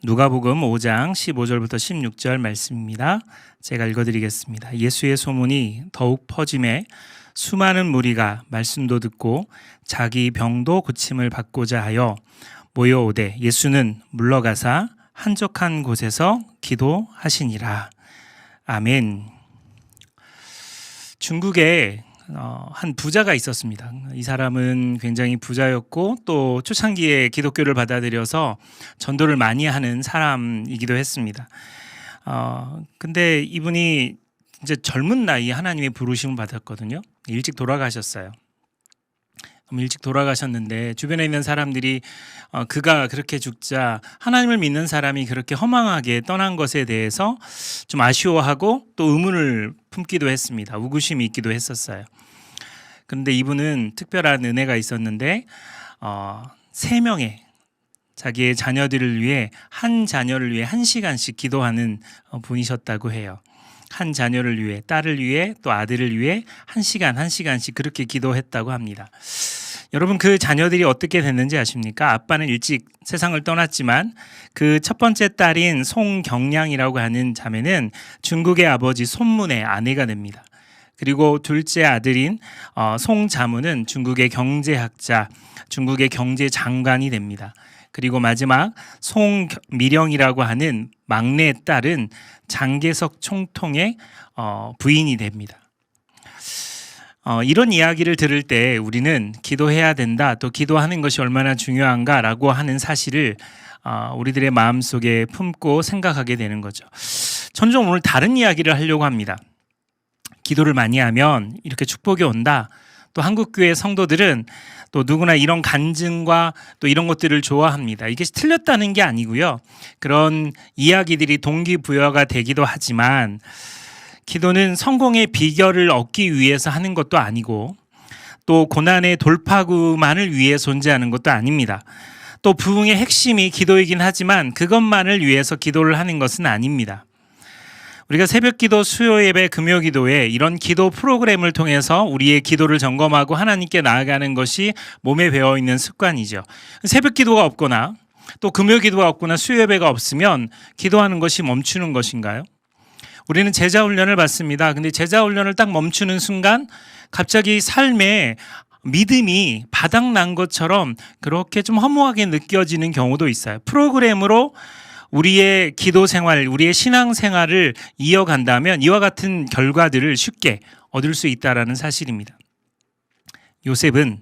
누가복음 5장 15절부터 16절 말씀입니다. 제가 읽어드리겠습니다. 예수의 소문이 더욱 퍼짐에 수많은 무리가 말씀도 듣고 자기 병도 고침을 받고자 하여 모여오되 예수는 물러가사 한적한 곳에서 기도하시니라. 아멘. 중국에 한 부자가 있었습니다. 이 사람은 굉장히 부자였고 또 초창기에 기독교를 받아들여서 전도를 많이 하는 사람이기도 했습니다. 근데 이분이 이제 젊은 나이에 하나님의 부르심을 받았거든요. 일찍 돌아가셨어요. 일찍 돌아가셨는데 주변에 있는 사람들이 그가 그렇게 죽자 하나님을 믿는 사람이 그렇게 허망하게 떠난 것에 대해서 좀 아쉬워하고 또 의문을 품기도 했습니다. 우구심이 있기도 했었어요. 그런데 이분은 특별한 은혜가 있었는데 3명의 자기의 자녀들을 위해 한 자녀를 위해 1시간씩 기도하는 분이셨다고 해요. 한 자녀를 위해, 딸을 위해, 또 아들을 위해 1시간씩 그렇게 기도했다고 합니다. 여러분, 그 자녀들이 어떻게 됐는지 아십니까? 아빠는 일찍 세상을 떠났지만 그 첫 번째 딸인 송경량이라고 하는 자매는 중국의 아버지 손문의 아내가 됩니다. 그리고 둘째 아들인 송자무는 중국의 경제학자, 중국의 경제장관이 됩니다. 그리고 마지막 송미령이라고 하는 막내 딸은 장개석 총통의 부인이 됩니다. 이런 이야기를 들을 때 우리는 기도해야 된다, 또 기도하는 것이 얼마나 중요한가라고 하는 사실을 우리들의 마음속에 품고 생각하게 되는 거죠. 저는 좀 오늘 다른 이야기를 하려고 합니다. 기도를 많이 하면 이렇게 축복이 온다. 또 한국교회 성도들은 또 누구나 이런 간증과 또 이런 것들을 좋아합니다. 이게 틀렸다는 게 아니고요. 그런 이야기들이 동기부여가 되기도 하지만 기도는 성공의 비결을 얻기 위해서 하는 것도 아니고 또 고난의 돌파구만을 위해 존재하는 것도 아닙니다. 또 부흥의 핵심이 기도이긴 하지만 그것만을 위해서 기도를 하는 것은 아닙니다. 우리가 새벽기도, 수요예배, 금요기도에 이런 기도 프로그램을 통해서 우리의 기도를 점검하고 하나님께 나아가는 것이 몸에 배어있는 습관이죠. 새벽기도가 없거나 또 금요기도가 없거나 수요예배가 없으면 기도하는 것이 멈추는 것인가요? 우리는 제자훈련을 받습니다. 근데 제자훈련을 딱 멈추는 순간 갑자기 삶에 믿음이 바닥난 것처럼 그렇게 좀 허무하게 느껴지는 경우도 있어요. 프로그램으로 우리의 기도 생활, 우리의 신앙 생활을 이어간다면 이와 같은 결과들을 쉽게 얻을 수 있다는 사실입니다. 요셉은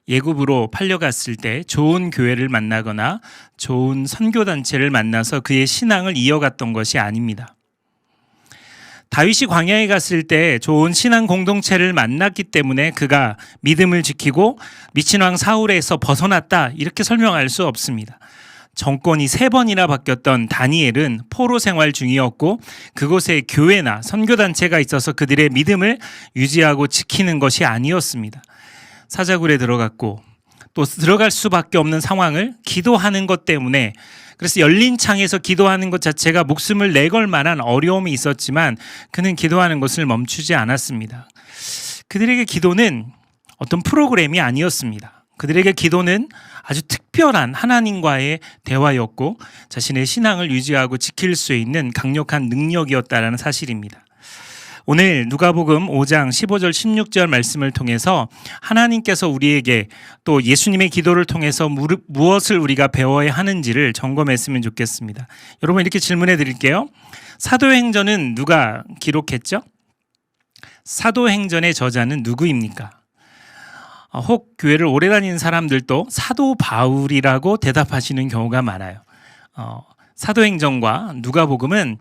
예굽으로 팔려갔을 때 좋은 교회를 만나거나 좋은 선교단체를 만나서 그의 신앙을 이어갔던 것이 아닙니다. 다윗이 광야에 갔을 때 좋은 신앙 공동체를 만났기 때문에 그가 믿음을 지키고 미친 왕 사울에서 벗어났다, 이렇게 설명할 수 없습니다. 정권이 3번이나 바뀌었던 다니엘은 포로 생활 중이었고 그곳에 교회나 선교단체가 있어서 그들의 믿음을 유지하고 지키는 것이 아니었습니다. 사자굴에 들어갔고 또 들어갈 수밖에 없는 상황을 기도하는 것 때문에, 그래서 열린 창에서 기도하는 것 자체가 목숨을 내걸 만한 어려움이 있었지만 그는 기도하는 것을 멈추지 않았습니다. 그들에게 기도는 어떤 프로그램이 아니었습니다. 그들에게 기도는 아주 특별한 하나님과의 대화였고 자신의 신앙을 유지하고 지킬 수 있는 강력한 능력이었다는 사실입니다. 오늘 누가복음 5장 15절 16절 말씀을 통해서 하나님께서 우리에게 또 예수님의 기도를 통해서 무엇을 우리가 배워야 하는지를 점검했으면 좋겠습니다. 여러분, 이렇게 질문해 드릴게요. 사도행전은 누가 기록했죠? 사도행전의 저자는 누구입니까? 혹 교회를 오래 다니는 사람들도 사도 바울이라고 대답하시는 경우가 많아요. 사도행전과 누가복음은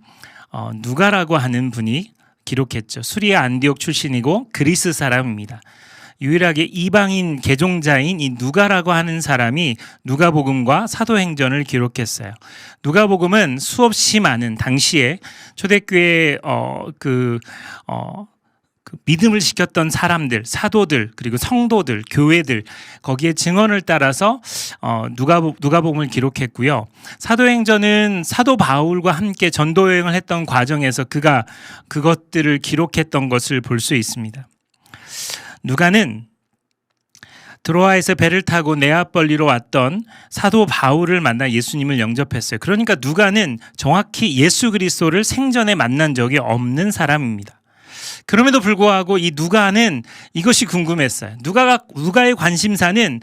누가라고 하는 분이 기록했죠. 수리아 안디옥 출신이고 그리스 사람입니다. 유일하게 이방인 개종자인 이 누가라고 하는 사람이 누가복음과 사도행전을 기록했어요. 누가복음은 수없이 많은 당시에 초대교회 그 믿음을 지켰던 사람들, 사도들, 그리고 성도들, 교회들, 거기에 증언을 따라서 누가복음을 기록했고요. 사도행전은 사도 바울과 함께 전도 여행을 했던 과정에서 그가 그것들을 기록했던 것을 볼 수 있습니다. 누가는 드로아에서 배를 타고 네아벌리로 왔던 사도 바울을 만나 예수님을 영접했어요. 그러니까 누가는 정확히 예수 그리스도를 생전에 만난 적이 없는 사람입니다. 그럼에도 불구하고 이 누가는 이것이 궁금했어요. 누가의 관심사는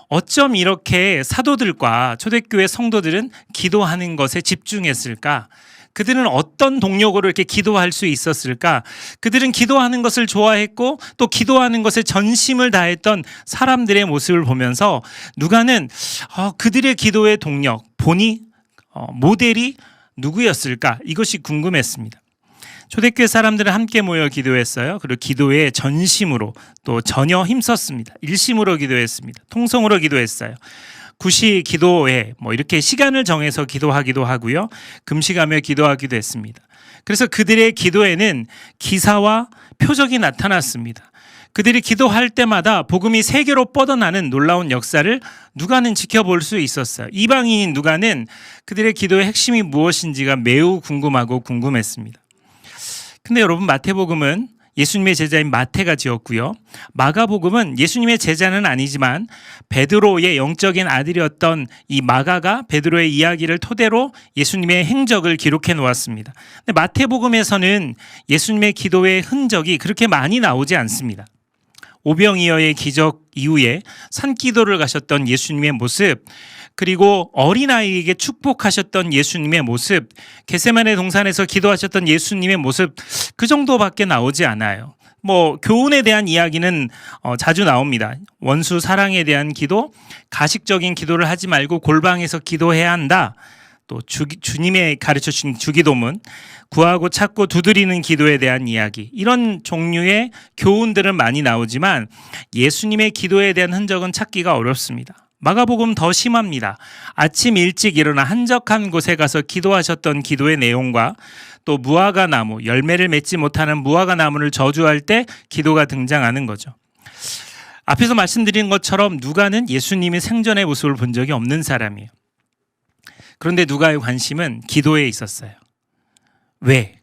어쩜 이렇게 사도들과 초대교회 성도들은 기도하는 것에 집중했을까? 그들은 어떤 동력으로 이렇게 기도할 수 있었을까? 그들은 기도하는 것을 좋아했고 또 기도하는 것에 전심을 다했던 사람들의 모습을 보면서 누가는 그들의 기도의 동력, 모델이 누구였을까? 이것이 궁금했습니다. 초대교회 사람들은 함께 모여 기도했어요. 그리고 기도에 전심으로 또 전혀 힘썼습니다. 일심으로 기도했습니다. 통성으로 기도했어요. 구시 기도에 이렇게 시간을 정해서 기도하기도 하고요. 금식하며 기도하기도 했습니다. 그래서 그들의 기도에는 기사와 표적이 나타났습니다. 그들이 기도할 때마다 복음이 세계로 뻗어나는 놀라운 역사를 누가는 지켜볼 수 있었어요. 이방인인 누가는 그들의 기도의 핵심이 무엇인지가 매우 궁금했습니다. 근데 여러분, 마태복음은 예수님의 제자인 마태가 지었고요. 마가복음은 예수님의 제자는 아니지만 베드로의 영적인 아들이었던 이 마가가 베드로의 이야기를 토대로 예수님의 행적을 기록해 놓았습니다. 근데 마태복음에서는 예수님의 기도의 흔적이 그렇게 많이 나오지 않습니다. 오병이어의 기적 이후에 산기도를 가셨던 예수님의 모습, 그리고 어린아이에게 축복하셨던 예수님의 모습, 겟세마네 동산에서 기도하셨던 예수님의 모습, 그 정도밖에 나오지 않아요. 교훈에 대한 이야기는 자주 나옵니다. 원수 사랑에 대한 기도, 가식적인 기도를 하지 말고 골방에서 기도해야 한다. 또 주님의 가르쳐 주신 주기도문, 구하고 찾고 두드리는 기도에 대한 이야기, 이런 종류의 교훈들은 많이 나오지만 예수님의 기도에 대한 흔적은 찾기가 어렵습니다. 마가복음 더 심합니다. 아침 일찍 일어나 한적한 곳에 가서 기도하셨던 기도의 내용과 또 무화과 나무, 열매를 맺지 못하는 무화과 나무를 저주할 때 기도가 등장하는 거죠. 앞에서 말씀드린 것처럼 누가는 예수님의 생전의 모습을 본 적이 없는 사람이에요. 그런데 누가의 관심은 기도에 있었어요. 왜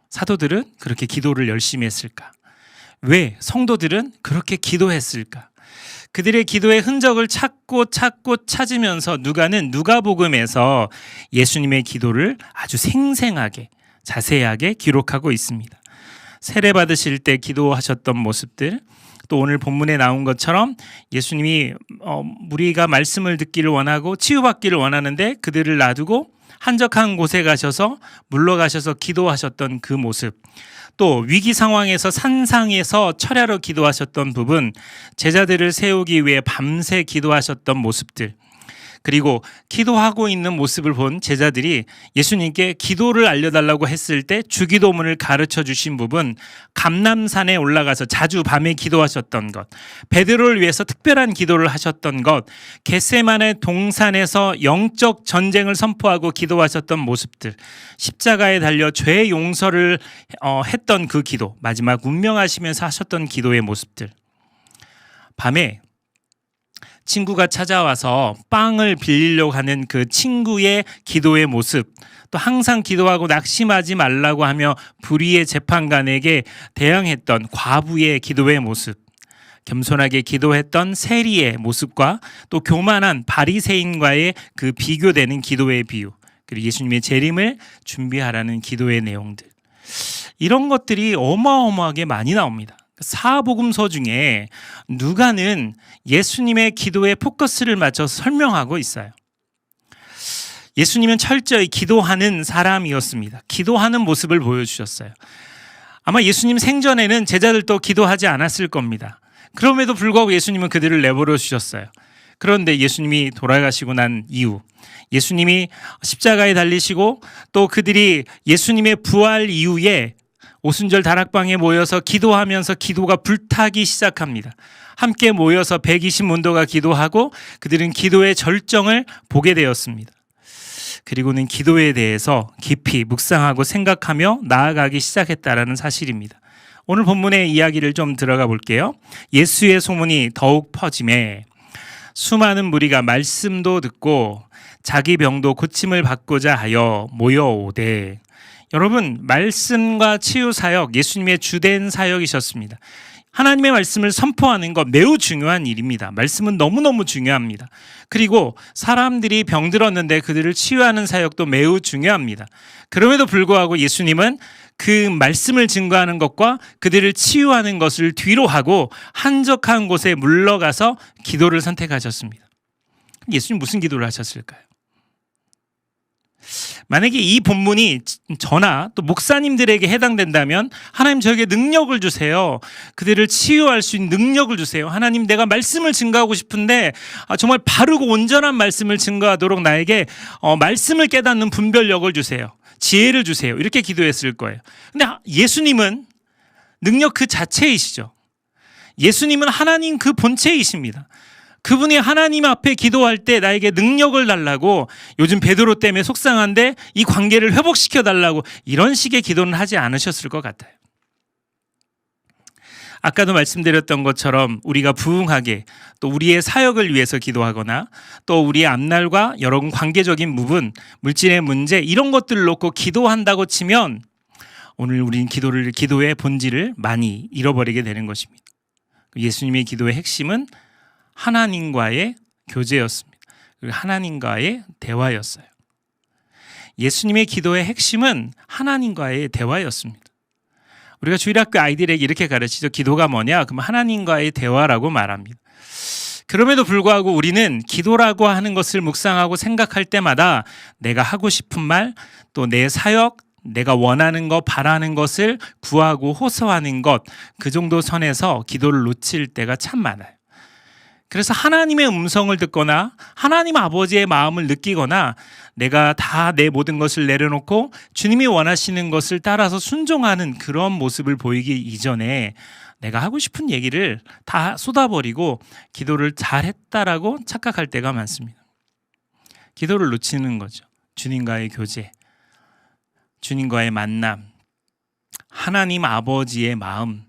사도들은 그렇게 기도를 열심히 했을까? 왜 성도들은 그렇게 기도했을까? 그들의 기도의 흔적을 찾고 찾으면서 누가는 누가복음에서 예수님의 기도를 아주 생생하게 자세하게 기록하고 있습니다. 세례 받으실 때 기도하셨던 모습들, 또 오늘 본문에 나온 것처럼 예수님이 무리가 말씀을 듣기를 원하고 치유받기를 원하는데 그들을 놔두고 한적한 곳에 가셔서 물러가셔서 기도하셨던 그 모습, 또 위기 상황에서 산상에서 철야로 기도하셨던 부분, 제자들을 세우기 위해 밤새 기도하셨던 모습들, 그리고 기도하고 있는 모습을 본 제자들이 예수님께 기도를 알려달라고 했을 때 주기도문을 가르쳐 주신 부분, 감람산에 올라가서 자주 밤에 기도하셨던 것, 베드로를 위해서 특별한 기도를 하셨던 것, 겟세마네 동산에서 영적 전쟁을 선포하고 기도하셨던 모습들, 십자가에 달려 죄 용서를 했던 그 기도, 마지막 운명하시면서 하셨던 기도의 모습들, 밤에 친구가 찾아와서 빵을 빌리려고 하는 그 친구의 기도의 모습, 또 항상 기도하고 낙심하지 말라고 하며 불의의 재판관에게 대항했던 과부의 기도의 모습, 겸손하게 기도했던 세리의 모습과 또 교만한 바리새인과의 그 비교되는 기도의 비유, 그리고 예수님의 재림을 준비하라는 기도의 내용들, 이런 것들이 어마어마하게 많이 나옵니다. 사복음서 중에 누가는 예수님의 기도에 포커스를 맞춰서 설명하고 있어요. 예수님은 철저히 기도하는 사람이었습니다. 기도하는 모습을 보여주셨어요. 아마 예수님 생전에는 제자들도 기도하지 않았을 겁니다. 그럼에도 불구하고 예수님은 그들을 내버려 주셨어요. 그런데 예수님이 돌아가시고 난 이후, 예수님이 십자가에 달리시고 또 그들이 예수님의 부활 이후에 오순절 다락방에 모여서 기도하면서 기도가 불타기 시작합니다. 함께 모여서 120문도가 기도하고 그들은 기도의 절정을 보게 되었습니다. 그리고는 기도에 대해서 깊이 묵상하고 생각하며 나아가기 시작했다라는 사실입니다. 오늘 본문의 이야기를 좀 들어가 볼게요. 예수의 소문이 더욱 퍼짐에 수많은 무리가 말씀도 듣고 자기 병도 고침을 받고자 하여 모여오되, 여러분, 말씀과 치유 사역, 예수님의 주된 사역이셨습니다. 하나님의 말씀을 선포하는 것 매우 중요한 일입니다. 말씀은 너무너무 중요합니다. 그리고 사람들이 병들었는데 그들을 치유하는 사역도 매우 중요합니다. 그럼에도 불구하고 예수님은 그 말씀을 증거하는 것과 그들을 치유하는 것을 뒤로 하고 한적한 곳에 물러가서 기도를 선택하셨습니다. 예수님 무슨 기도를 하셨을까요? 만약에 이 본문이 저나 또 목사님들에게 해당된다면 하나님 저에게 능력을 주세요. 그들을 치유할 수 있는 능력을 주세요. 하나님 내가 말씀을 증거하고 싶은데 정말 바르고 온전한 말씀을 증거하도록 나에게 말씀을 깨닫는 분별력을 주세요. 지혜를 주세요. 이렇게 기도했을 거예요. 근데 예수님은 능력 그 자체이시죠. 예수님은 하나님 그 본체이십니다. 그분이 하나님 앞에 기도할 때 나에게 능력을 달라고, 요즘 베드로 때문에 속상한데 이 관계를 회복시켜 달라고, 이런 식의 기도는 하지 않으셨을 것 같아요. 아까도 말씀드렸던 것처럼 우리가 부응하게 또 우리의 사역을 위해서 기도하거나 또 우리의 앞날과 여러 관계적인 부분, 물질의 문제 이런 것들을 놓고 기도한다고 치면 오늘 우리는 기도의 본질을 많이 잃어버리게 되는 것입니다. 예수님의 기도의 핵심은 하나님과의 교제였습니다. 그리고 하나님과의 대화였어요. 예수님의 기도의 핵심은 하나님과의 대화였습니다. 우리가 주일학교 아이들에게 이렇게 가르치죠. 기도가 뭐냐? 그럼 하나님과의 대화라고 말합니다. 그럼에도 불구하고 우리는 기도라고 하는 것을 묵상하고 생각할 때마다 내가 하고 싶은 말, 또 내 사역, 내가 원하는 것, 바라는 것을 구하고 호소하는 것, 그 정도 선에서 기도를 놓칠 때가 참 많아요. 그래서 하나님의 음성을 듣거나 하나님 아버지의 마음을 느끼거나 내가 다 내 모든 것을 내려놓고 주님이 원하시는 것을 따라서 순종하는 그런 모습을 보이기 이전에 내가 하고 싶은 얘기를 다 쏟아버리고 기도를 잘했다라고 착각할 때가 많습니다. 기도를 놓치는 거죠. 주님과의 교제, 주님과의 만남, 하나님 아버지의 마음,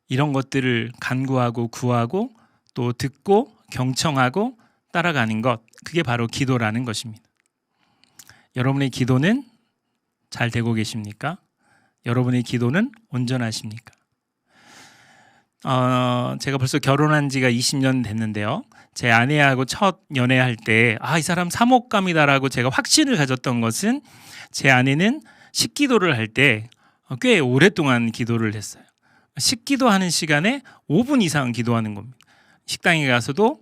이런 것들을 간구하고 구하고 또 듣고 경청하고 따라가는 것, 그게 바로 기도라는 것입니다. 여러분의 기도는 잘 되고 계십니까? 여러분의 기도는 온전하십니까? 제가 벌써 결혼한 지가 20년 됐는데요. 제 아내하고 첫 연애할 때 이 사람 사목감이다라고 제가 확신을 가졌던 것은 제 아내는 식기도를 할 때 꽤 오랫동안 기도를 했어요. 식기도하는 시간에 5분 이상 기도하는 겁니다. 식당에 가서도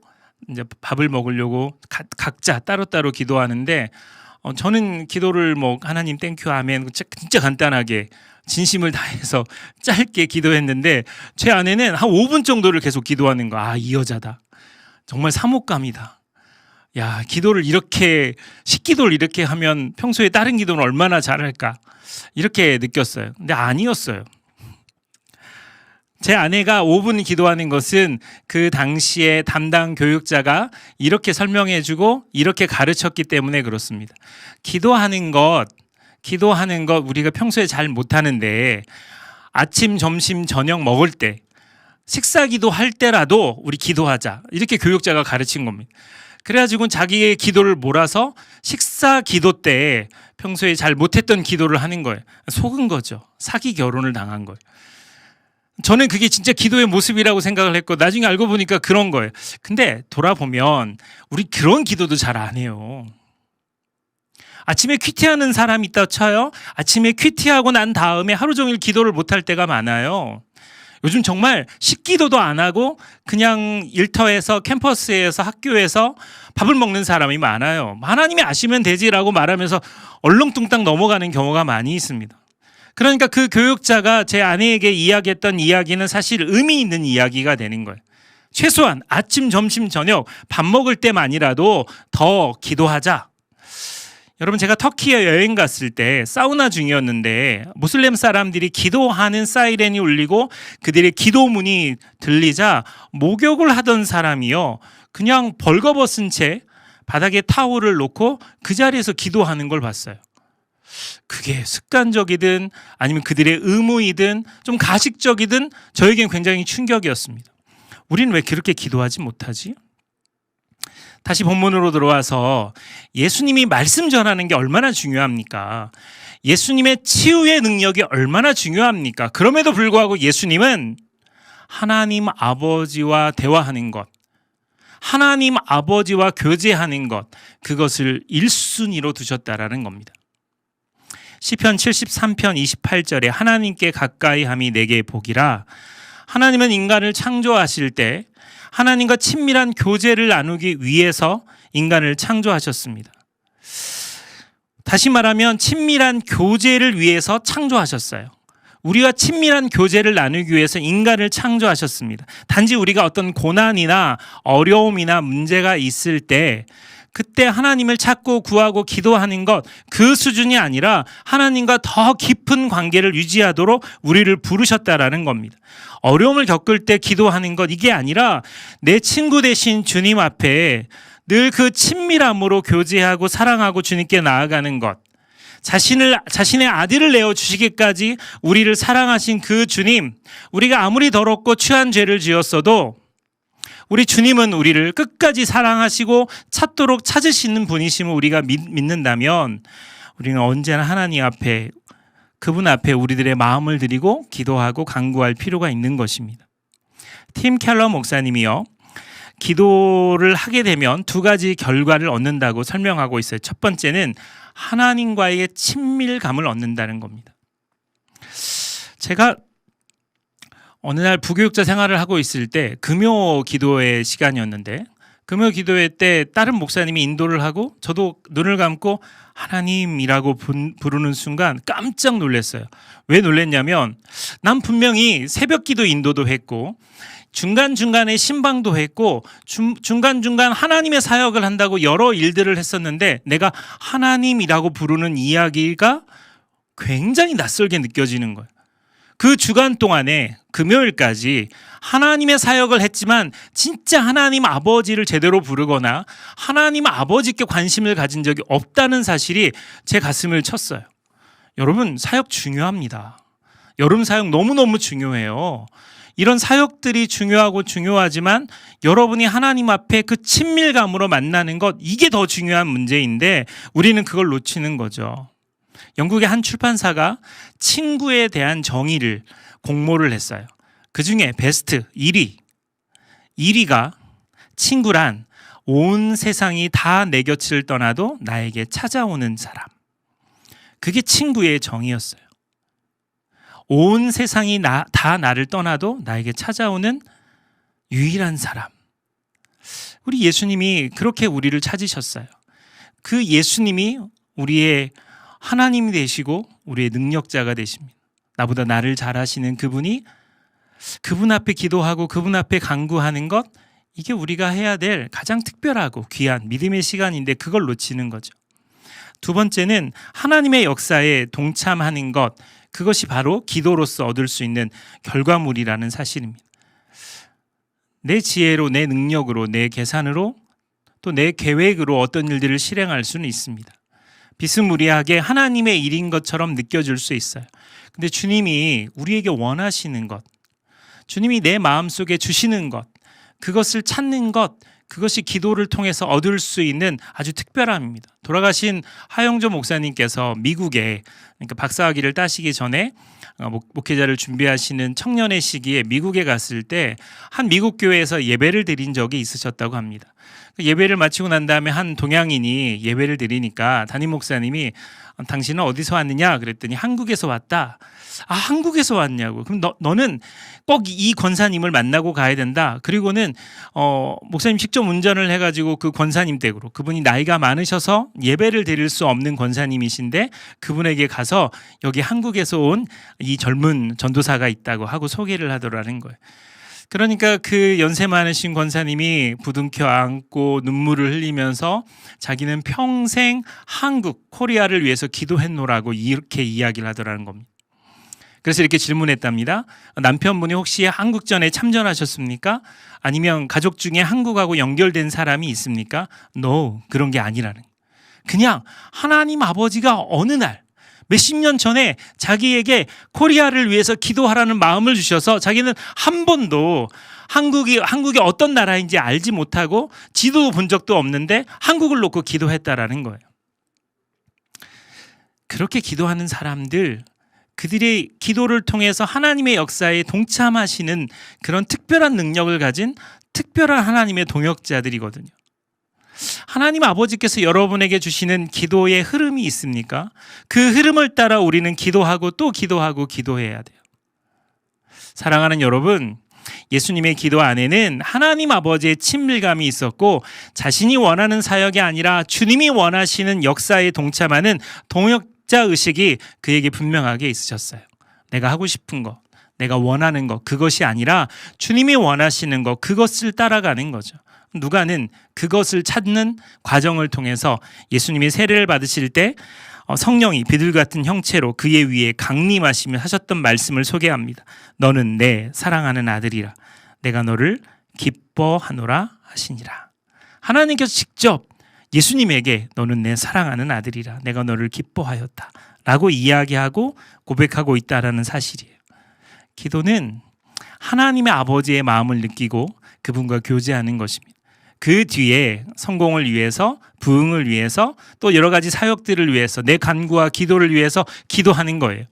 이제 밥을 먹으려고 각자 따로따로 기도하는데 저는 기도를 하나님 땡큐 아멘 진짜 간단하게 진심을 다해서 짧게 기도했는데 제 아내는 한 5분 정도를 계속 기도하는 거. 이 여자다. 정말 사목감이다. 야, 식기도를 이렇게 하면 평소에 다른 기도는 얼마나 잘할까? 이렇게 느꼈어요. 근데 아니었어요. 제 아내가 5분 기도하는 것은 그 당시에 담당 교육자가 이렇게 설명해주고 이렇게 가르쳤기 때문에 그렇습니다. 기도하는 것 우리가 평소에 잘 못하는데 아침, 점심, 저녁 먹을 때, 식사 기도할 때라도 우리 기도하자. 이렇게 교육자가 가르친 겁니다. 그래가지고 자기의 기도를 몰아서 식사 기도 때 평소에 잘 못했던 기도를 하는 거예요. 속은 거죠. 사기 결혼을 당한 거예요. 저는 그게 진짜 기도의 모습이라고 생각을 했고 나중에 알고 보니까 그런 거예요. 근데 돌아보면 우리 그런 기도도 잘 안 해요. 아침에 큐티하는 사람이 있다 쳐요. 아침에 큐티하고 난 다음에 하루 종일 기도를 못할 때가 많아요. 요즘 정말 식기도도 안 하고 그냥 일터에서 캠퍼스에서 학교에서 밥을 먹는 사람이 많아요. 하나님이 아시면 되지라고 말하면서 얼렁뚱땅 넘어가는 경우가 많이 있습니다. 그러니까 그 교육자가 제 아내에게 이야기했던 이야기는 사실 의미 있는 이야기가 되는 거예요. 최소한 아침, 점심, 저녁 밥 먹을 때만이라도 더 기도하자. 여러분, 제가 터키에 여행 갔을 때 사우나 중이었는데 무슬림 사람들이 기도하는 사이렌이 울리고 그들의 기도문이 들리자 목욕을 하던 사람이요, 그냥 벌거벗은 채 바닥에 타올을 놓고 그 자리에서 기도하는 걸 봤어요. 그게 습관적이든 아니면 그들의 의무이든 좀 가식적이든 저에겐 굉장히 충격이었습니다. 우리는 왜 그렇게 기도하지 못하지? 다시 본문으로 들어와서 예수님이 말씀 전하는 게 얼마나 중요합니까? 예수님의 치유의 능력이 얼마나 중요합니까? 그럼에도 불구하고 예수님은 하나님 아버지와 대화하는 것, 하나님 아버지와 교제하는 것, 그것을 1순위로 두셨다라는 겁니다. 시편 73편 28절에 하나님께 가까이 함이 내게 복이라. 하나님은 인간을 창조하실 때 하나님과 친밀한 교제를 나누기 위해서 인간을 창조하셨습니다. 다시 말하면 친밀한 교제를 위해서 창조하셨어요. 우리와 친밀한 교제를 나누기 위해서 인간을 창조하셨습니다. 단지 우리가 어떤 고난이나 어려움이나 문제가 있을 때 그때 하나님을 찾고 구하고 기도하는 것, 그 수준이 아니라 하나님과 더 깊은 관계를 유지하도록 우리를 부르셨다라는 겁니다. 어려움을 겪을 때 기도하는 것, 이게 아니라 내 친구 되신 주님 앞에 늘 그 친밀함으로 교제하고 사랑하고 주님께 나아가는 것, 자신의 아들을 내어주시기까지 우리를 사랑하신 그 주님, 우리가 아무리 더럽고 취한 죄를 지었어도 우리 주님은 우리를 끝까지 사랑하시고 찾도록 찾으시는 분이심을 우리가 믿는다면 우리는 언제나 하나님 앞에, 그분 앞에 우리들의 마음을 드리고 기도하고 간구할 필요가 있는 것입니다. 팀 켈러 목사님이요, 기도를 하게 되면 두 가지 결과를 얻는다고 설명하고 있어요. 첫 번째는 하나님과의 친밀감을 얻는다는 겁니다. 제가 어느 날 부교육자 생활을 하고 있을 때 금요 기도회 시간이었는데, 금요 기도회 때 다른 목사님이 인도를 하고 저도 눈을 감고 하나님이라고 부르는 순간 깜짝 놀랐어요. 왜 놀랐냐면 난 분명히 새벽 기도 인도도 했고 중간중간에 신방도 했고 중간중간 하나님의 사역을 한다고 여러 일들을 했었는데 내가 하나님이라고 부르는 이야기가 굉장히 낯설게 느껴지는 거예요. 그 주간 동안에 금요일까지 하나님의 사역을 했지만 진짜 하나님 아버지를 제대로 부르거나 하나님 아버지께 관심을 가진 적이 없다는 사실이 제 가슴을 쳤어요. 여러분, 사역 중요합니다. 여름 사역 너무너무 중요해요. 이런 사역들이 중요하고 중요하지만 여러분이 하나님 앞에 그 친밀감으로 만나는 것, 이게 더 중요한 문제인데 우리는 그걸 놓치는 거죠. 영국의 한 출판사가 친구에 대한 정의를 공모를 했어요. 그 중에 베스트 1위가 친구란 온 세상이 다 내 곁을 떠나도 나에게 찾아오는 사람. 그게 친구의 정의였어요. 온 세상이 다 나를 떠나도 나에게 찾아오는 유일한 사람. 우리 예수님이 그렇게 우리를 찾으셨어요. 그 예수님이 우리의 하나님이 되시고 우리의 능력자가 되십니다. 나보다 나를 잘 아시는 그분이, 그분 앞에 기도하고 그분 앞에 간구하는 것, 이게 우리가 해야 될 가장 특별하고 귀한 믿음의 시간인데 그걸 놓치는 거죠. 두 번째는 하나님의 역사에 동참하는 것, 그것이 바로 기도로서 얻을 수 있는 결과물이라는 사실입니다. 내 지혜로, 내 능력으로, 내 계산으로, 또 내 계획으로 어떤 일들을 실행할 수는 있습니다. 비스무리하게 하나님의 일인 것처럼 느껴질 수 있어요. 근데 주님이 우리에게 원하시는 것, 주님이 내 마음속에 주시는 것, 그것을 찾는 것, 그것이 기도를 통해서 얻을 수 있는 아주 특별함입니다. 돌아가신 하영조 목사님께서 미국에, 그러니까 박사학위를 따시기 전에 목회자를 준비하시는 청년의 시기에 미국에 갔을 때 한 미국 교회에서 예배를 드린 적이 있으셨다고 합니다. 예배를 마치고 난 다음에 한 동양인이 예배를 드리니까 담임 목사님이 당신은 어디서 왔느냐 그랬더니 한국에서 왔다. 아, 한국에서 왔냐고. 그럼 너는 꼭 이 권사님을 만나고 가야 된다. 그리고는 목사님 직접 운전을 해가지고 그 권사님 댁으로, 그분이 나이가 많으셔서 예배를 드릴 수 없는 권사님이신데 그분에게 가서 여기 한국에서 온 이 젊은 전도사가 있다고 하고 소개를 하더라는 거예요. 그러니까 그 연세 많으신 권사님이 부둥켜 안고 눈물을 흘리면서 자기는 평생 한국, 코리아를 위해서 기도했노라고 이렇게 이야기를 하더라는 겁니다. 그래서 이렇게 질문했답니다. 남편분이 혹시 한국전에 참전하셨습니까? 아니면 가족 중에 한국하고 연결된 사람이 있습니까? No, 그런 게 아니라는 거예요. 그냥 하나님 아버지가 어느 날 몇십 년 전에 자기에게 코리아를 위해서 기도하라는 마음을 주셔서 자기는 한 번도 한국이 어떤 나라인지 알지 못하고 지도 본 적도 없는데 한국을 놓고 기도했다라는 거예요. 그렇게 기도하는 사람들, 그들의 기도를 통해서 하나님의 역사에 동참하시는 그런 특별한 능력을 가진 특별한 하나님의 동역자들이거든요. 하나님 아버지께서 여러분에게 주시는 기도의 흐름이 있습니까? 그 흐름을 따라 우리는 기도하고 또 기도하고 기도해야 돼요. 사랑하는 여러분, 예수님의 기도 안에는 하나님 아버지의 친밀감이 있었고 자신이 원하는 사역이 아니라 주님이 원하시는 역사에 동참하는 동역자 의식이 그에게 분명하게 있으셨어요. 내가 하고 싶은 것, 내가 원하는 것, 그것이 아니라 주님이 원하시는 것, 그것을 따라가는 거죠. 누가는 그것을 찾는 과정을 통해서 예수님이 세례를 받으실 때 성령이 비둘 같은 형체로 그의 위에 강림하시며 하셨던 말씀을 소개합니다. 너는 내 사랑하는 아들이라 내가 너를 기뻐하노라 하시니라. 하나님께서 직접 예수님에게 너는 내 사랑하는 아들이라 내가 너를 기뻐하였다 라고 이야기하고 고백하고 있다라는 사실이에요. 기도는 하나님의 아버지의 마음을 느끼고 그분과 교제하는 것입니다. 그 뒤에 성공을 위해서, 부흥을 위해서, 또 여러 가지 사역들을 위해서, 내 간구와 기도를 위해서 기도하는 거예요.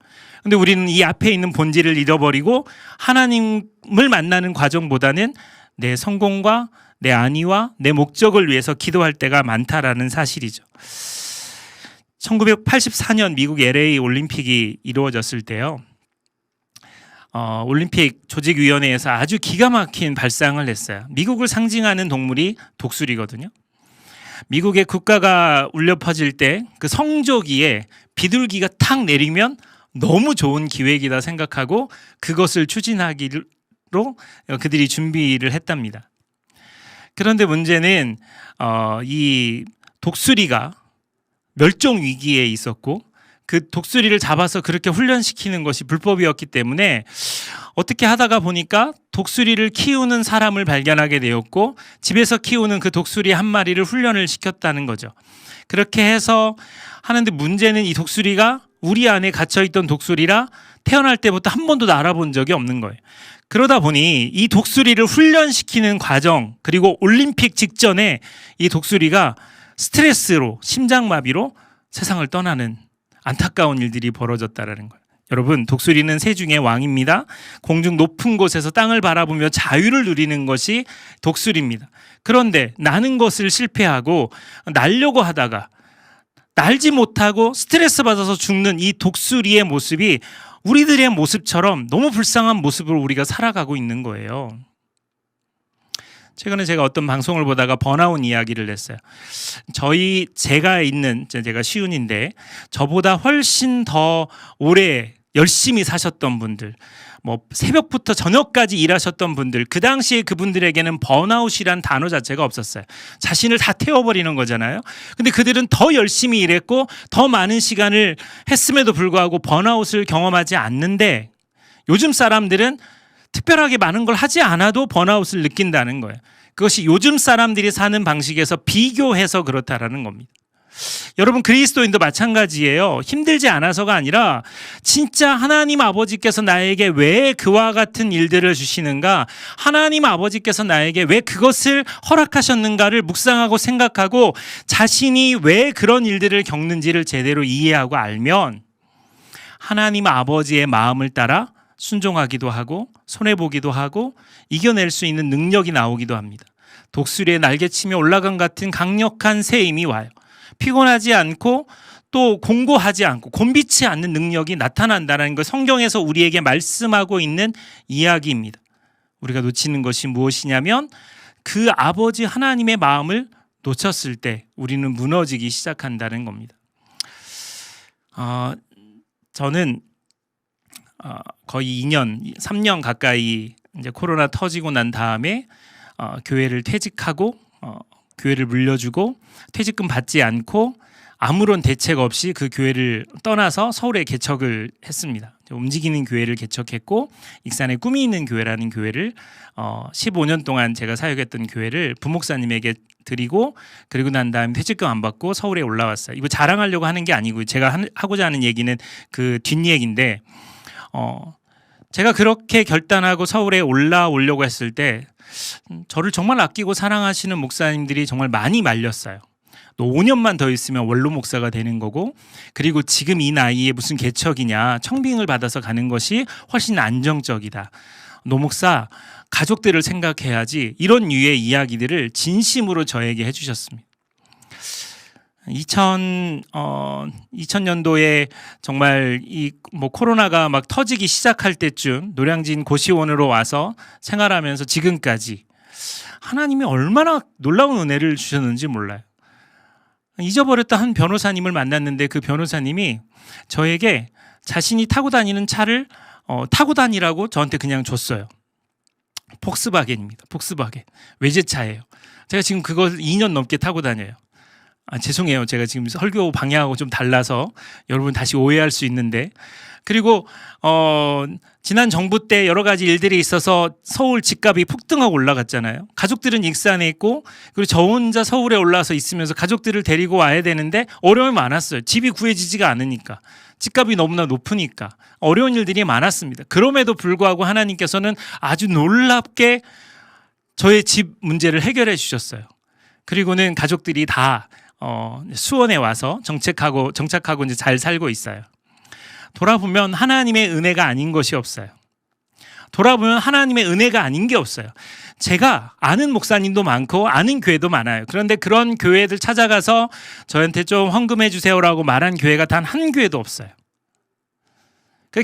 근데 우리는 이 앞에 있는 본질을 잃어버리고 하나님을 만나는 과정보다는 내 성공과 내 안위와 내 목적을 위해서 기도할 때가 많다라는 사실이죠. 1984년 미국 LA 올림픽이 이루어졌을 때요. 올림픽 조직위원회에서 아주 기가 막힌 발상을 했어요. 미국을 상징하는 동물이 독수리거든요. 미국의 국가가 울려 퍼질 때 그 성조기에 비둘기가 탁 내리면 너무 좋은 기획이다 생각하고 그것을 추진하기로 그들이 준비를 했답니다. 그런데 문제는 이 독수리가 멸종 위기에 있었고 그 독수리를 잡아서 그렇게 훈련시키는 것이 불법이었기 때문에 어떻게 하다가 보니까 독수리를 키우는 사람을 발견하게 되었고 집에서 키우는 그 독수리 한 마리를 훈련을 시켰다는 거죠. 그렇게 해서 하는데 문제는 이 독수리가 우리 안에 갇혀있던 독수리라 태어날 때부터 한 번도 날아본 적이 없는 거예요. 그러다 보니 이 독수리를 훈련시키는 과정 그리고 올림픽 직전에 이 독수리가 스트레스로 심장마비로 세상을 떠나는 안타까운 일들이 벌어졌다라는 거예요. 여러분, 독수리는 새 중의 왕입니다. 공중 높은 곳에서 땅을 바라보며 자유를 누리는 것이 독수리입니다. 그런데 나는 것을 실패하고 날려고 하다가 날지 못하고 스트레스 받아서 죽는 이 독수리의 모습이 우리들의 모습처럼 너무 불쌍한 모습으로 우리가 살아가고 있는 거예요. 최근에 제가 어떤 방송을 보다가 번아웃 이야기를 했어요. 제가 시운인데 저보다 훨씬 더 오래 열심히 사셨던 분들, 뭐 새벽부터 저녁까지 일하셨던 분들, 그 당시에 그분들에게는 번아웃이란 단어 자체가 없었어요. 자신을 다 태워버리는 거잖아요. 근데 그들은 더 열심히 일했고 더 많은 시간을 했음에도 불구하고 번아웃을 경험하지 않는데 요즘 사람들은 특별하게 많은 걸 하지 않아도 번아웃을 느낀다는 거예요. 그것이 요즘 사람들이 사는 방식에서 비교해서 그렇다라는 겁니다. 여러분, 그리스도인도 마찬가지예요. 힘들지 않아서가 아니라 진짜 하나님 아버지께서 나에게 왜 그와 같은 일들을 주시는가, 하나님 아버지께서 나에게 왜 그것을 허락하셨는가를 묵상하고 생각하고 자신이 왜 그런 일들을 겪는지를 제대로 이해하고 알면 하나님 아버지의 마음을 따라 순종하기도 하고 손해보기도 하고 이겨낼 수 있는 능력이 나오기도 합니다. 독수리의 날개치며 올라간 같은 강력한 새 힘이 와요. 피곤하지 않고 또 공고하지 않고 곤비치 않는 능력이 나타난다는 걸 성경에서 우리에게 말씀하고 있는 이야기입니다. 우리가 놓치는 것이 무엇이냐면 그 아버지 하나님의 마음을 놓쳤을 때 우리는 무너지기 시작한다는 겁니다. 저는 거의 2년, 3년 가까이 이제 코로나 터지고 난 다음에 교회를 퇴직하고 교회를 물려주고 퇴직금 받지 않고 아무런 대책 없이 그 교회를 떠나서 서울에 개척을 했습니다. 움직이는 교회를 개척했고 익산에 꿈이 있는 교회라는 교회를 15년 동안 제가 사역했던 교회를 부목사님에게 드리고 그리고 난 다음에 퇴직금 안 받고 서울에 올라왔어요. 이거 자랑하려고 하는 게 아니고 제가 하고자 하는 얘기는 그 뒷얘기인데 제가 그렇게 결단하고 서울에 올라오려고 했을 때 저를 정말 아끼고 사랑하시는 목사님들이 정말 많이 말렸어요. 또 5년만 더 있으면 원로 목사가 되는 거고, 그리고 지금 이 나이에 무슨 개척이냐, 청빙을 받아서 가는 것이 훨씬 안정적이다. 노 목사, 가족들을 생각해야지. 이런 류의 이야기들을 진심으로 저에게 해주셨습니다. 2000년도에 정말 코로나가 막 터지기 시작할 때쯤 노량진 고시원으로 와서 생활하면서 지금까지 하나님이 얼마나 놀라운 은혜를 주셨는지 몰라요. 잊어버렸던 한 변호사님을 만났는데 그 변호사님이 저에게 자신이 타고 다니는 차를 타고 다니라고 저한테 그냥 줬어요. 폭스바겐입니다. 폭스바겐. 외제차예요. 제가 지금 그걸 2년 넘게 타고 다녀요. 죄송해요. 제가 지금 설교 방향하고 좀 달라서 여러분 다시 오해할 수 있는데, 그리고 지난 정부 때 여러 가지 일들이 있어서 서울 집값이 폭등하고 올라갔잖아요. 가족들은 익산에 있고, 그리고 저 혼자 서울에 올라와서 있으면서 가족들을 데리고 와야 되는데 어려움이 많았어요. 집이 구해지지가 않으니까, 집값이 너무나 높으니까 어려운 일들이 많았습니다. 그럼에도 불구하고 하나님께서는 아주 놀랍게 저의 집 문제를 해결해 주셨어요. 그리고는 가족들이 다 수원에 와서 정착하고 이제 잘 살고 있어요. 돌아보면 하나님의 은혜가 아닌 것이 없어요. 돌아보면 하나님의 은혜가 아닌 게 없어요. 제가 아는 목사님도 많고 아는 교회도 많아요. 그런데 그런 교회들 찾아가서 저한테 좀 헌금해 주세요라고 말한 교회가 단 한 교회도 없어요.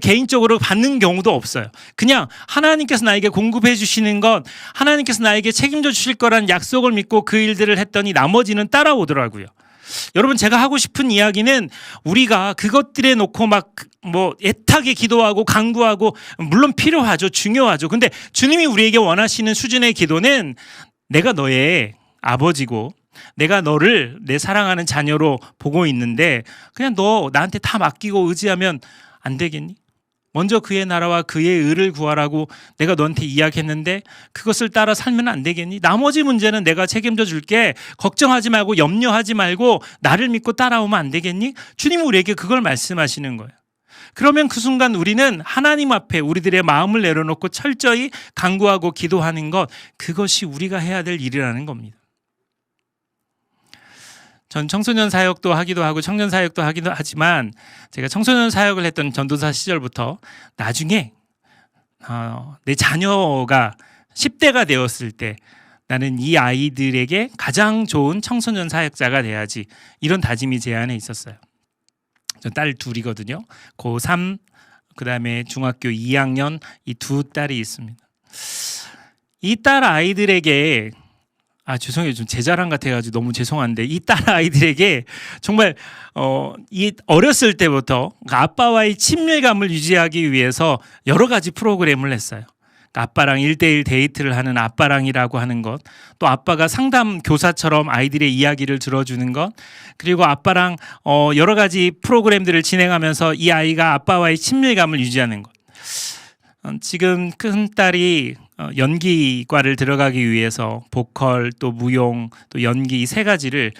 개인적으로 받는 경우도 없어요. 그냥 하나님께서 나에게 공급해 주시는 것, 하나님께서 나에게 책임져 주실 거란 약속을 믿고 그 일들을 했더니 나머지는 따라오더라고요. 여러분, 제가 하고 싶은 이야기는 우리가 그것들에 놓고 애타게 기도하고 간구하고, 물론 필요하죠. 중요하죠. 근데 주님이 우리에게 원하시는 수준의 기도는 내가 너의 아버지고 내가 너를 내 사랑하는 자녀로 보고 있는데 그냥 너 나한테 다 맡기고 의지하면 안 되겠니? 먼저 그의 나라와 그의 의를 구하라고 내가 너한테 이야기했는데 그것을 따라 살면 안 되겠니? 나머지 문제는 내가 책임져 줄게. 걱정하지 말고 염려하지 말고 나를 믿고 따라오면 안 되겠니? 주님은 우리에게 그걸 말씀하시는 거예요. 그러면 그 순간 우리는 하나님 앞에 우리들의 마음을 내려놓고 철저히 간구하고 기도하는 것, 그것이 우리가 해야 될 일이라는 겁니다. 전 청소년 사역도 하기도 하고 청년 사역도 하기도 하지만, 제가 청소년 사역을 했던 전도사 시절부터 나중에 내 자녀가 10대가 되었을 때 나는 이 아이들에게 가장 좋은 청소년 사역자가 돼야지, 이런 다짐이 제 안에 있었어요. 전 딸 둘이거든요. 고3, 그다음에 중학교 2학년 이 두 딸이 있습니다. 이 딸 아이들에게 죄송해요. 좀 제 자랑 같아가지고 너무 죄송한데, 이 딸 아이들에게 정말 이 어렸을 때부터 아빠와의 친밀감을 유지하기 위해서 여러 가지 프로그램을 했어요. 아빠랑 1대1 데이트를 하는 아빠랑이라고 하는 것, 또 아빠가 상담 교사처럼 아이들의 이야기를 들어주는 것, 그리고 아빠랑 여러 가지 프로그램들을 진행하면서 이 아이가 아빠와의 친밀감을 유지하는 것. 지금 큰 딸이 연기과를 들어가기 위해서 보컬, 또 무용, 또 연기 이 세 가지를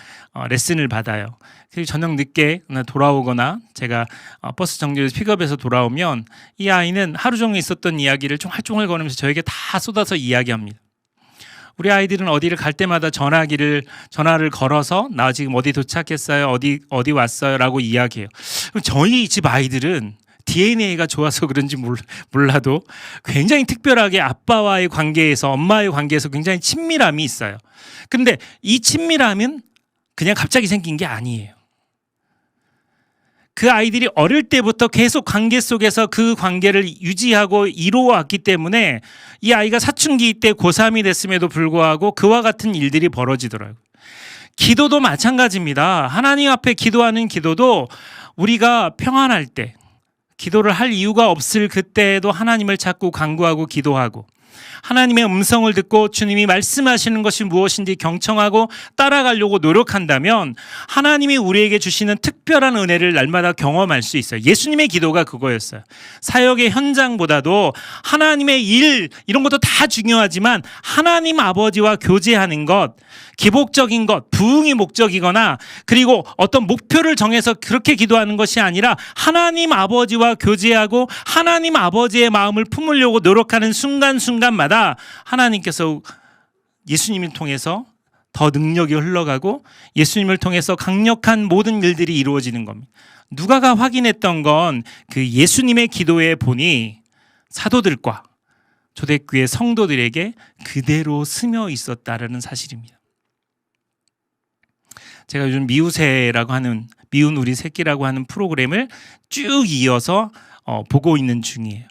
레슨을 받아요. 그리고 저녁 늦게 돌아오거나 제가 버스 정류에서 픽업해서 돌아오면 이 아이는 하루 종일 있었던 이야기를 쫑알쫑알 거리면서 저에게 다 쏟아서 이야기합니다. 우리 아이들은 어디를 갈 때마다 전화를 걸어서 나 지금 어디 도착했어요, 어디 왔어요 라고 이야기해요. 저희 집 아이들은 DNA가 좋아서 그런지 몰라도 굉장히 특별하게 아빠와의 관계에서, 엄마의 관계에서 굉장히 친밀함이 있어요. 근데 이 친밀함은 그냥 갑자기 생긴 게 아니에요. 그 아이들이 어릴 때부터 계속 관계 속에서 그 관계를 유지하고 이루어왔기 때문에 이 아이가 사춘기 때 고3이 됐음에도 불구하고 그와 같은 일들이 벌어지더라고요. 기도도 마찬가지입니다. 하나님 앞에 기도하는 기도도 우리가 평안할 때, 기도를 할 이유가 없을 그때에도 하나님을 찾고 간구하고 기도하고, 하나님의 음성을 듣고 주님이 말씀하시는 것이 무엇인지 경청하고 따라가려고 노력한다면 하나님이 우리에게 주시는 특별한 은혜를 날마다 경험할 수 있어요. 예수님의 기도가 그거였어요. 사역의 현장보다도 하나님의 일, 이런 것도 다 중요하지만 하나님 아버지와 교제하는 것, 기복적인 것, 부흥이 목적이거나 그리고 어떤 목표를 정해서 그렇게 기도하는 것이 아니라 하나님 아버지와 교제하고 하나님 아버지의 마음을 품으려고 노력하는 순간순간마다 하나님께서 예수님을 통해서 더 능력이 흘러가고 예수님을 통해서 강력한 모든 일들이 이루어지는 겁니다. 누가가 확인했던 건 그 예수님의 기도에 보니 사도들과 초대교회 성도들에게 그대로 스며 있었다라는 사실입니다. 제가 요즘 미우새라고 하는 미운 우리 새끼라고 하는 프로그램을 쭉 이어서 보고 있는 중이에요.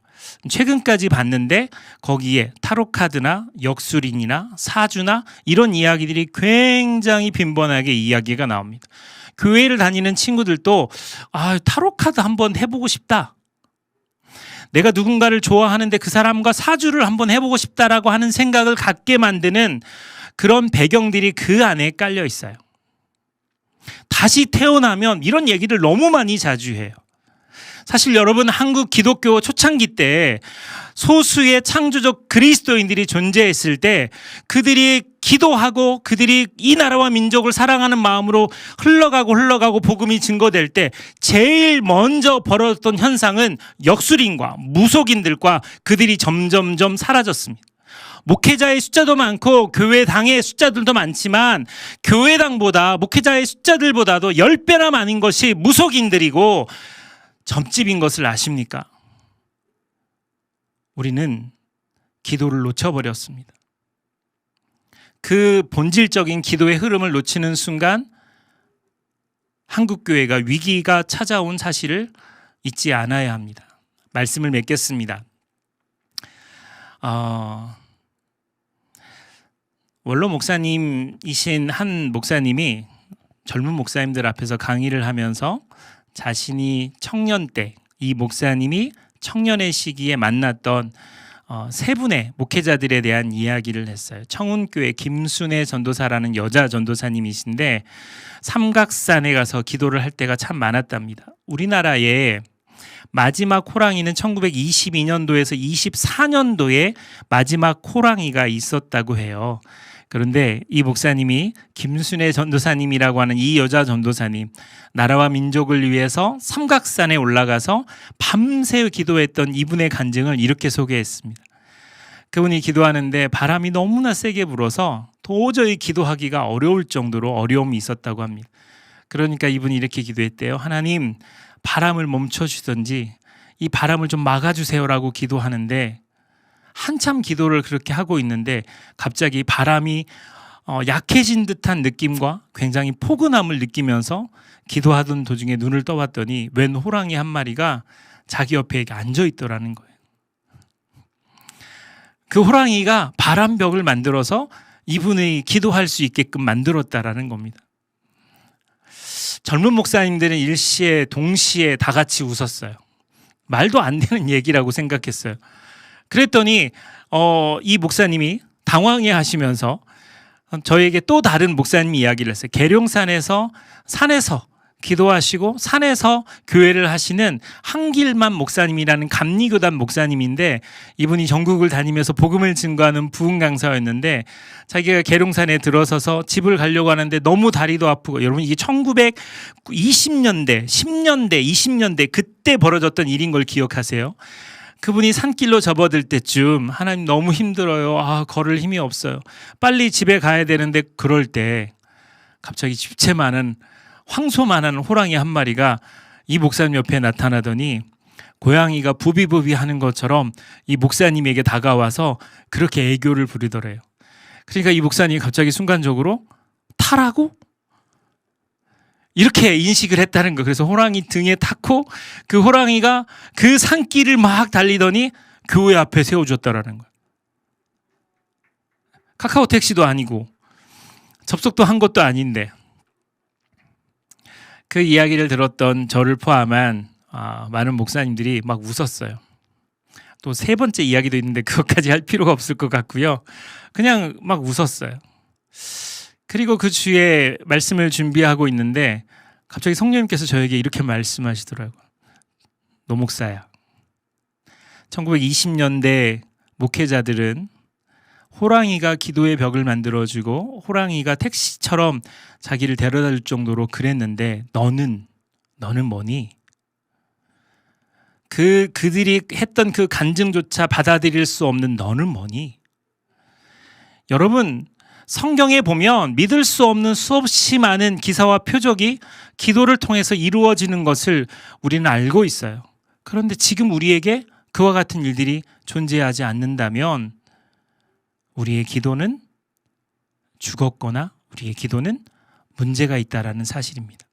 최근까지 봤는데 거기에 타로카드나 역술인이나 사주나 이런 이야기들이 굉장히 빈번하게 이야기가 나옵니다. 교회를 다니는 친구들도 타로카드 한번 해보고 싶다. 내가 누군가를 좋아하는데 그 사람과 사주를 한번 해보고 싶다라고 하는 생각을 갖게 만드는 그런 배경들이 그 안에 깔려 있어요. 다시 태어나면 이런 얘기를 너무 많이 자주 해요. 사실 여러분, 한국 기독교 초창기 때 소수의 창조적 그리스도인들이 존재했을 때 그들이 기도하고 그들이 이 나라와 민족을 사랑하는 마음으로 흘러가고 복음이 증거될 때 제일 먼저 벌어졌던 현상은 역술인과 무속인들과 그들이 점점점 사라졌습니다. 목회자의 숫자도 많고 교회당의 숫자들도 많지만 교회당보다 목회자의 숫자들보다도 10배나 많은 것이 무속인들이고 점집인 것을 아십니까? 우리는 기도를 놓쳐버렸습니다. 그 본질적인 기도의 흐름을 놓치는 순간 한국교회가 위기가 찾아온 사실을 잊지 않아야 합니다. 말씀을 맺겠습니다. 원로 목사님이신 한 목사님이 젊은 목사님들 앞에서 강의를 하면서 자신이 청년 때 이 목사님이 청년의 시기에 만났던 세 분의 목회자들에 대한 이야기를 했어요. 청운교회 김순애 전도사라는 여자 전도사님이신데 삼각산에 가서 기도를 할 때가 참 많았답니다. 우리나라에 마지막 호랑이는 1922년도에서 24년도에 마지막 호랑이가 있었다고 해요. 그런데 이 목사님이 김순애 전도사님이라고 하는 이 여자 전도사님, 나라와 민족을 위해서 삼각산에 올라가서 밤새 기도했던 이분의 간증을 이렇게 소개했습니다. 그분이 기도하는데 바람이 너무나 세게 불어서 도저히 기도하기가 어려울 정도로 어려움이 있었다고 합니다. 그러니까 이분이 이렇게 기도했대요. 하나님, 바람을 멈춰주든지 이 바람을 좀 막아주세요라고 기도하는데 한참 기도를 그렇게 하고 있는데 갑자기 바람이 약해진 듯한 느낌과 굉장히 포근함을 느끼면서 기도하던 도중에 눈을 떠봤더니 웬 호랑이 한 마리가 자기 옆에 앉아 있더라는 거예요. 그 호랑이가 바람벽을 만들어서 이분이 기도할 수 있게끔 만들었다라는 겁니다. 젊은 목사님들은 일시에 동시에 다 같이 웃었어요. 말도 안 되는 얘기라고 생각했어요. 그랬더니 이 목사님이 당황해 하시면서 저에게 또 다른 목사님 이야기를 했어요. 계룡산에서 산에서 기도하시고 산에서 교회를 하시는 한길만 목사님이라는 감리교단 목사님인데 이분이 전국을 다니면서 복음을 증거하는 부흥 강사였는데 자기가 계룡산에 들어서서 집을 가려고 하는데 너무 다리도 아프고, 여러분 이게 1920년대, 10년대, 20년대 그때 벌어졌던 일인 걸 기억하세요. 그분이 산길로 접어들 때쯤 하나님 너무 힘들어요. 걸을 힘이 없어요. 빨리 집에 가야 되는데 그럴 때 갑자기 집채만한 황소만한 호랑이 한 마리가 이 목사님 옆에 나타나더니 고양이가 부비부비 하는 것처럼 이 목사님에게 다가와서 그렇게 애교를 부리더래요. 그러니까 이 목사님이 갑자기 순간적으로 타라고? 이렇게 인식을 했다는 거. 그래서 호랑이 등에 탔고 그 호랑이가 그 산길을 막 달리더니 교회 앞에 세워줬다라는 거예요. 카카오 택시도 아니고 접속도 한 것도 아닌데. 그 이야기를 들었던 저를 포함한 많은 목사님들이 막 웃었어요. 또 세 번째 이야기도 있는데 그것까지 할 필요가 없을 것 같고요. 그냥 막 웃었어요. 그리고 그 주에 말씀을 준비하고 있는데 갑자기 성령님께서 저에게 이렇게 말씀하시더라고요. 노 목사야, 1920년대 목회자들은 호랑이가 기도의 벽을 만들어주고 호랑이가 택시처럼 자기를 데려다 줄 정도로 그랬는데 너는 뭐니? 그들이 했던 그 간증조차 받아들일 수 없는 너는 뭐니? 여러분, 성경에 보면 믿을 수 없는 수없이 많은 기사와 표적이 기도를 통해서 이루어지는 것을 우리는 알고 있어요. 그런데 지금 우리에게 그와 같은 일들이 존재하지 않는다면 우리의 기도는 죽었거나 우리의 기도는 문제가 있다라는 사실입니다.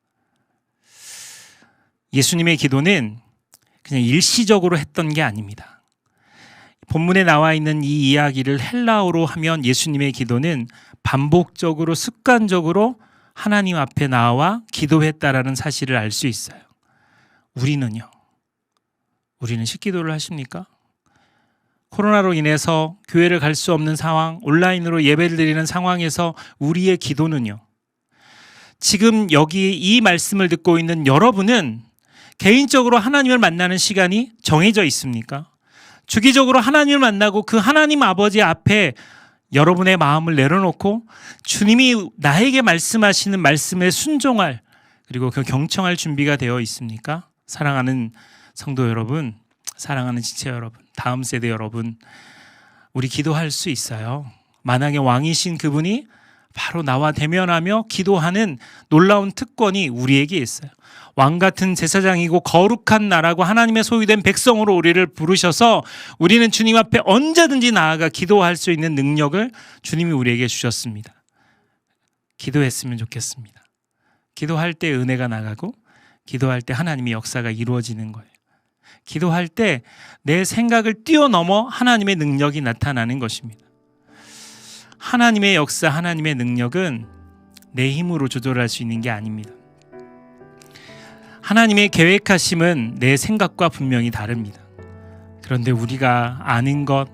예수님의 기도는 그냥 일시적으로 했던 게 아닙니다. 본문에 나와 있는 이 이야기를 헬라어로 하면 예수님의 기도는 반복적으로 습관적으로 하나님 앞에 나와 기도했다라는 사실을 알 수 있어요. 우리는요? 우리는 식기도를 하십니까? 코로나로 인해서 교회를 갈 수 없는 상황, 온라인으로 예배를 드리는 상황에서 우리의 기도는요? 지금 여기 이 말씀을 듣고 있는 여러분은 개인적으로 하나님을 만나는 시간이 정해져 있습니까? 주기적으로 하나님을 만나고 그 하나님 아버지 앞에 여러분의 마음을 내려놓고 주님이 나에게 말씀하시는 말씀에 순종할, 그리고 그 경청할 준비가 되어 있습니까? 사랑하는 성도 여러분, 사랑하는 지체 여러분, 다음 세대 여러분, 우리 기도할 수 있어요. 만왕의 왕이신 그분이 바로 나와 대면하며 기도하는 놀라운 특권이 우리에게 있어요. 왕 같은 제사장이고 거룩한 나라고 하나님의 소유된 백성으로 우리를 부르셔서 우리는 주님 앞에 언제든지 나아가 기도할 수 있는 능력을 주님이 우리에게 주셨습니다. 기도했으면 좋겠습니다. 기도할 때 은혜가 나가고 기도할 때 하나님의 역사가 이루어지는 거예요. 기도할 때 내 생각을 뛰어넘어 하나님의 능력이 나타나는 것입니다. 하나님의 역사, 하나님의 능력은 내 힘으로 조절할 수 있는 게 아닙니다. 하나님의 계획하심은 내 생각과 분명히 다릅니다. 그런데 우리가 아는 것,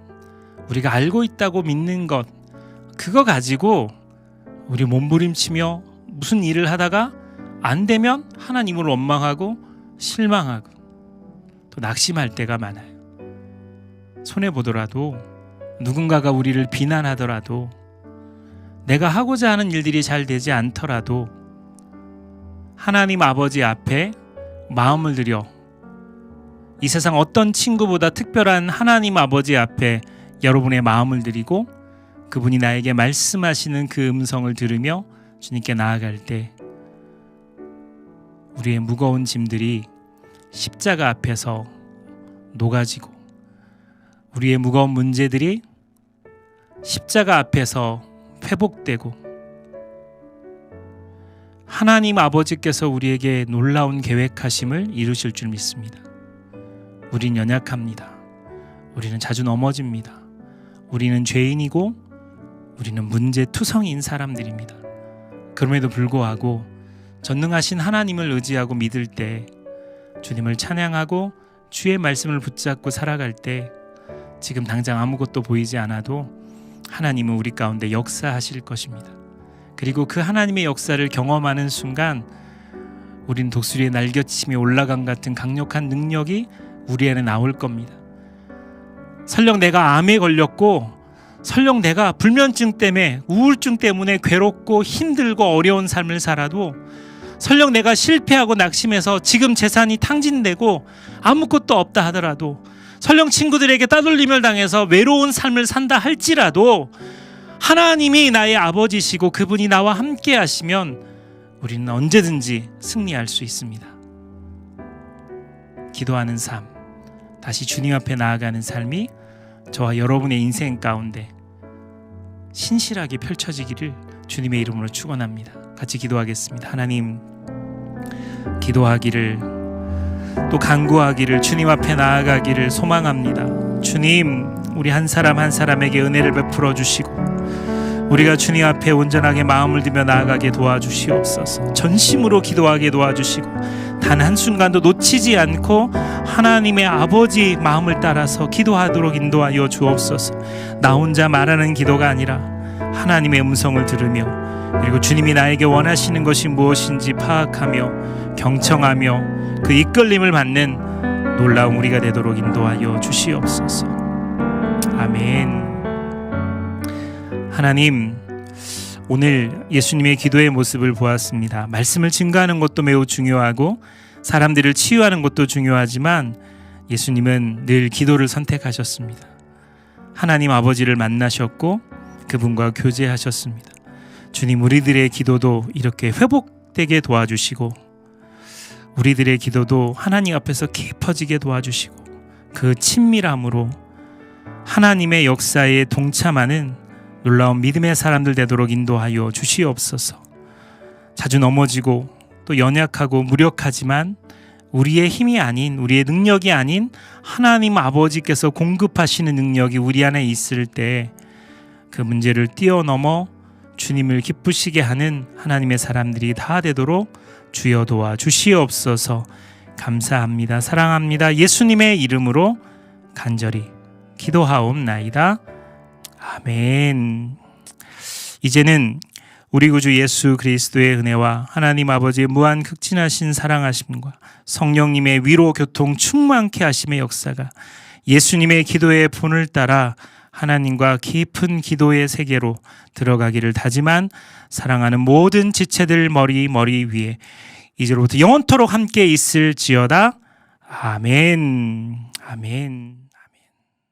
우리가 알고 있다고 믿는 것, 그거 가지고 우리 몸부림치며 무슨 일을 하다가 안 되면 하나님을 원망하고 실망하고 또 낙심할 때가 많아요. 손해보더라도, 누군가가 우리를 비난하더라도, 내가 하고자 하는 일들이 잘 되지 않더라도 하나님 아버지 앞에 마음을 들여 이 세상 어떤 친구보다 특별한 하나님 아버지 앞에 여러분의 마음을 드리고 그분이 나에게 말씀하시는 그 음성을 들으며 주님께 나아갈 때 우리의 무거운 짐들이 십자가 앞에서 녹아지고 우리의 무거운 문제들이 십자가 앞에서 회복되고 하나님 아버지께서 우리에게 놀라운 계획하심을 이루실 줄 믿습니다. 우린 연약합니다. 우리는 자주 넘어집니다. 우리는 죄인이고 우리는 문제투성이인 사람들입니다. 그럼에도 불구하고 전능하신 하나님을 의지하고 믿을 때, 주님을 찬양하고 주의 말씀을 붙잡고 살아갈 때 지금 당장 아무것도 보이지 않아도 하나님은 우리 가운데 역사하실 것입니다. 그리고 그 하나님의 역사를 경험하는 순간 우린 독수리의 날개침이 올라간 같은 강력한 능력이 우리 안에 나올 겁니다. 설령 내가 암에 걸렸고 설령 내가 불면증 때문에 우울증 때문에 괴롭고 힘들고 어려운 삶을 살아도 설령 내가 실패하고 낙심해서 지금 재산이 탕진되고 아무것도 없다 하더라도 설령 친구들에게 따돌림을 당해서 외로운 삶을 산다 할지라도 하나님이 나의 아버지시고 그분이 나와 함께 하시면 우리는 언제든지 승리할 수 있습니다. 기도하는 삶, 다시 주님 앞에 나아가는 삶이 저와 여러분의 인생 가운데 신실하게 펼쳐지기를 주님의 이름으로 축원합니다. 같이 기도하겠습니다. 하나님, 기도하기를 또 간구하기를 주님 앞에 나아가기를 소망합니다. 주님, 우리 한 사람 한 사람에게 은혜를 베풀어 주시고 우리가 주님 앞에 온전하게 마음을 들며 나아가게 도와주시옵소서. 전심으로 기도하게 도와주시고 단 한순간도 놓치지 않고 하나님의 아버지 마음을 따라서 기도하도록 인도하여 주옵소서. 나 혼자 말하는 기도가 아니라 하나님의 음성을 들으며 그리고 주님이 나에게 원하시는 것이 무엇인지 파악하며 경청하며 그 이끌림을 받는 놀라운 우리가 되도록 인도하여 주시옵소서. 아멘. 하나님, 오늘 예수님의 기도의 모습을 보았습니다. 말씀을 증거하는 것도 매우 중요하고 사람들을 치유하는 것도 중요하지만 예수님은 늘 기도를 선택하셨습니다. 하나님 아버지를 만나셨고 그분과 교제하셨습니다. 주님, 우리들의 기도도 이렇게 회복되게 도와주시고 우리들의 기도도 하나님 앞에서 깊어지게 도와주시고 그 친밀함으로 하나님의 역사에 동참하는 놀라운 믿음의 사람들 되도록 인도하여 주시옵소서. 자주 넘어지고 또 연약하고 무력하지만 우리의 힘이 아닌, 우리의 능력이 아닌 하나님 아버지께서 공급하시는 능력이 우리 안에 있을 때 그 문제를 뛰어넘어 주님을 기쁘시게 하는 하나님의 사람들이 다 되도록 주여 도와 주시옵소서. 감사합니다. 사랑합니다. 예수님의 이름으로 간절히 기도하옵나이다. 아멘. 이제는 우리 구주 예수 그리스도의 은혜와 하나님 아버지의 무한 극진하신 사랑하심과 성령님의 위로 교통 충만케 하심의 역사가 예수님의 기도의 본을 따라 하나님과 깊은 기도의 세계로 들어가기를 다짐한 사랑하는 모든 지체들 머리 위에 이제로부터 영원토록 함께 있을지어다. 아멘. 아멘.